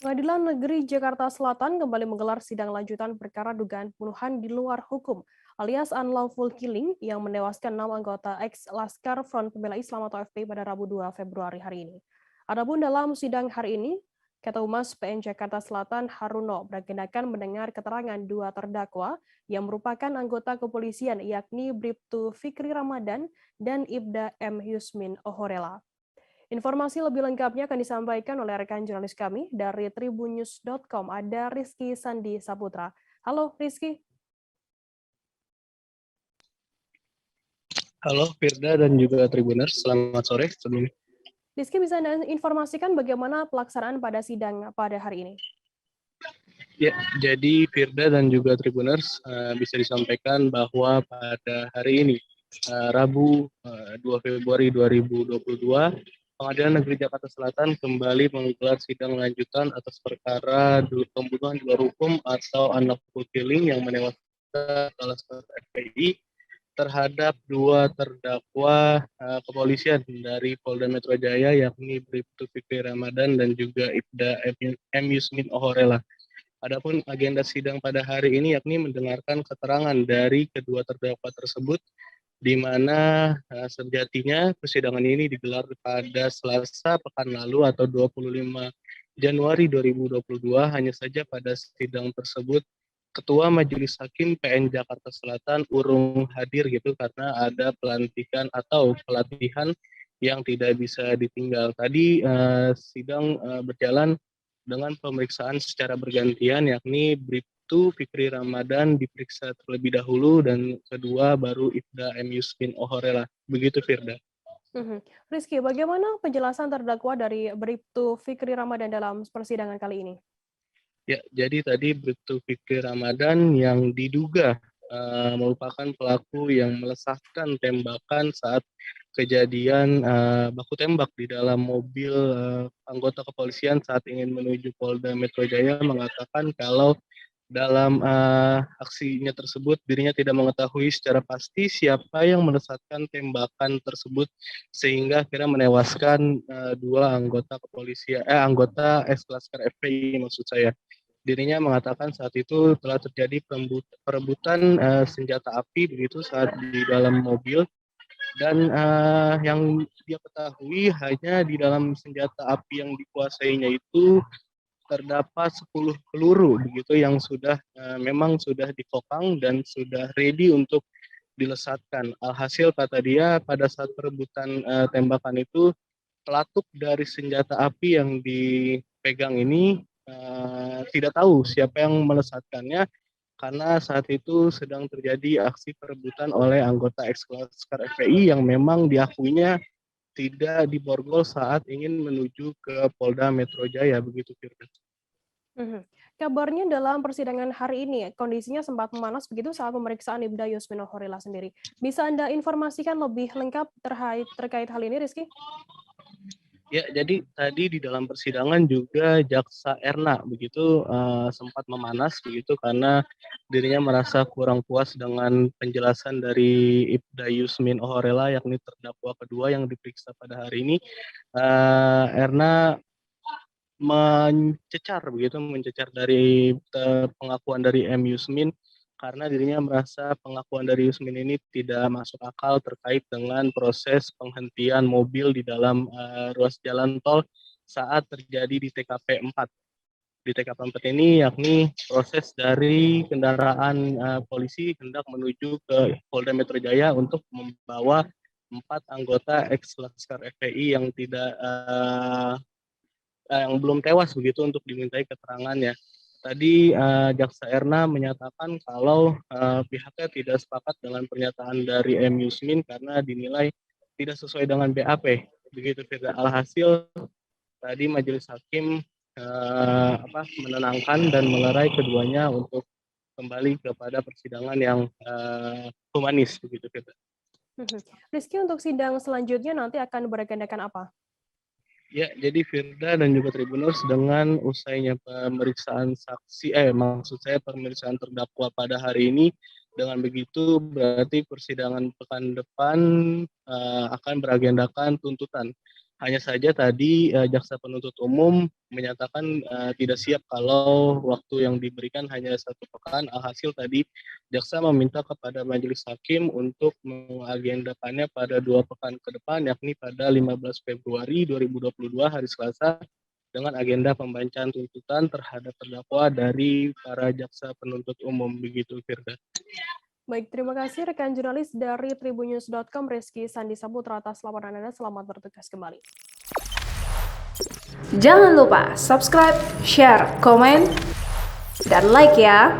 Pengadilan Negeri Jakarta Selatan kembali menggelar sidang lanjutan perkara dugaan pembunuhan di luar hukum alias unlawful killing yang menewaskan 6 anggota ex-Laskar Front Pembela Islam atau FPI pada Rabu 2 Februari hari ini. Adapun dalam sidang hari ini, Ketua Humas PN Jakarta Selatan Haruno beragendakan mendengar keterangan dua terdakwa yang merupakan anggota kepolisian yakni Bribtu Fikri Ramadan dan Ibda M. Yusmin Ohorela. Informasi lebih lengkapnya akan disampaikan oleh rekan jurnalis kami dari tribunnews.com. Ada Rizky Sandi Saputra. Halo Rizky. Halo Firda dan juga Tribuners, selamat sore sebelumnya. Rizky, bisa Anda informasikan bagaimana pelaksanaan pada sidang pada hari ini? Ya, jadi Firda dan juga Tribuners bisa disampaikan bahwa pada hari ini, Rabu 2 Februari 2022, Pengadilan Negeri Jakarta Selatan kembali menggelar sidang lanjutan atas perkara pembunuhan di luar hukum atau unlawful killing yang menewaskan salah satu FPI terhadap dua terdakwa kepolisian dari Polda Metro Jaya yakni Bribtu Fikri Ramadan dan juga Ibda M. Yusmin Ohorela. Adapun agenda sidang pada hari ini yakni mendengarkan keterangan dari kedua terdakwa tersebut di mana sejatinya persidangan ini digelar pada Selasa pekan lalu atau 25 Januari 2022. Hanya saja pada sidang tersebut Ketua Majelis Hakim PN Jakarta Selatan urung hadir gitu karena ada pelantikan atau pelatihan yang tidak bisa ditinggal. Tadi sidang berjalan dengan pemeriksaan secara bergantian yakni Bribtu Fikri Ramadan diperiksa terlebih dahulu dan kedua baru Ibda M. Yusmin Ohorela. Begitu Firda. Rizky, bagaimana penjelasan terdakwa dari Bribtu Fikri Ramadan dalam persidangan kali ini? Ya, jadi tadi Bribtu Fikri Ramadan yang diduga merupakan pelaku yang melesatkan tembakan saat kejadian baku tembak di dalam mobil anggota kepolisian saat ingin menuju Polda Metro Jaya mengatakan kalau dalam aksinya tersebut dirinya tidak mengetahui secara pasti siapa yang melesatkan tembakan tersebut sehingga akhirnya menewaskan dua anggota kepolisian anggota ex-Laskar FPI maksud saya. Dirinya mengatakan saat itu telah terjadi perebutan senjata api begitu saat di dalam mobil dan yang dia ketahui hanya di dalam senjata api yang dikuasainya itu terdapat 10 peluru begitu yang sudah memang sudah dikokang dan sudah ready untuk dilesatkan. Alhasil kata dia pada saat perebutan tembakan itu pelatuk dari senjata api yang dipegang ini tidak tahu siapa yang melesatkannya karena saat itu sedang terjadi aksi perebutan oleh anggota ex-Laskar FPI yang memang diakuinya tidak diborgol saat ingin menuju ke Polda Metro Jaya begitu Firda. Kabarnya dalam persidangan hari ini kondisinya sempat memanas begitu saat pemeriksaan Ibda Yusmin Ohorela sendiri. Bisa Anda informasikan lebih lengkap terkait hal ini, Rizky? Ya, jadi tadi di dalam persidangan juga Jaksa Erna begitu sempat memanas begitu karena dirinya merasa kurang puas dengan penjelasan dari Ibda Yusmin Ohorela yakni terdakwa kedua yang diperiksa pada hari ini. Erna mencecar dari pengakuan dari M. Yusmin karena dirinya merasa pengakuan dari Yusmin ini tidak masuk akal terkait dengan proses penghentian mobil di dalam ruas jalan tol saat terjadi di TKP 4. Di TKP 4 ini yakni proses dari kendaraan polisi hendak menuju ke Polda Metro Jaya untuk membawa 4 anggota ex-Laskar FPI yang tidak yang belum tewas begitu untuk dimintai keterangannya. Tadi Jaksa Erna menyatakan kalau pihaknya tidak sepakat dengan pernyataan dari M. Yusmin karena dinilai tidak sesuai dengan BAP. Begitu Firda. Alhasil tadi Majelis Hakim menenangkan dan melerai keduanya untuk kembali kepada persidangan yang humanis begitu Firda. Rizky, untuk sidang selanjutnya nanti akan beragendakan apa? Ya, jadi Firda dan juga Tribuners dengan usainya pemeriksaan saksi, maksud saya pemeriksaan terdakwa pada hari ini, dengan begitu berarti persidangan pekan depan akan beragendakan tuntutan. Hanya saja tadi jaksa penuntut umum menyatakan tidak siap kalau waktu yang diberikan hanya 1 pekan. Alhasil tadi jaksa meminta kepada majelis hakim untuk mengagendakannya pada 2 pekan ke depan, yakni pada 15 Februari 2022 hari Selasa, dengan agenda pembacaan tuntutan terhadap terdakwa dari para jaksa penuntut umum. Begitu, Firda. Baik, terima kasih rekan jurnalis dari tribunnews.com Rizky Sandi Saputra atas laporan Anda. Selamat bertugas kembali. Jangan lupa subscribe, share, komen, dan like ya.